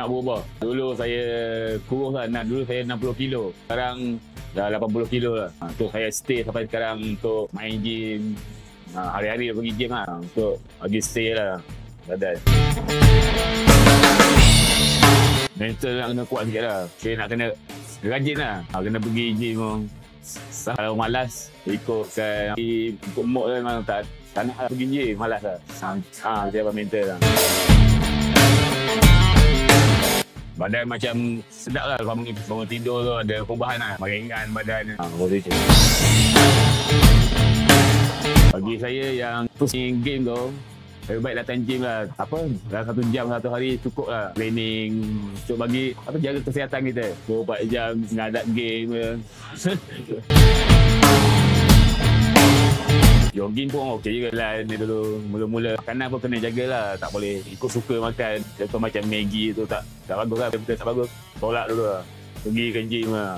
nak berubah. Dulu saya kurus lah. Dulu saya 60 kilo. Sekarang dah 80 kilo lah. Untuk saya stay sampai sekarang untuk main gym. Hari-hari pergi gym lah. Untuk bagi stay lah badan. Mental nak kena kuat sikit lah. Saya nak kena rajin lah. Kena pergi gym. Kalau malas, ikut mood lah memang tak nak pergi gym. Malas lah. Saya mental lah. Badan macam sedap lah. Bangun tidur tu ada perubahan lah. Meringan badan. Bagi saya yang terus main game tu, lebih baik datang gym lah. Dalam 1 jam satu hari cukup lah. Training untuk bagi jaga kesihatan kita. 24 jam menghadap game. Jogging pun okey juga lah ni dulu. Mula-mula makanan pun kena jagalah. Tak boleh ikut suka makan. Contoh macam Maggi tu tak bagus lah. Betul tak bagus. Tolak dulu lah. Pergi ke gym lah.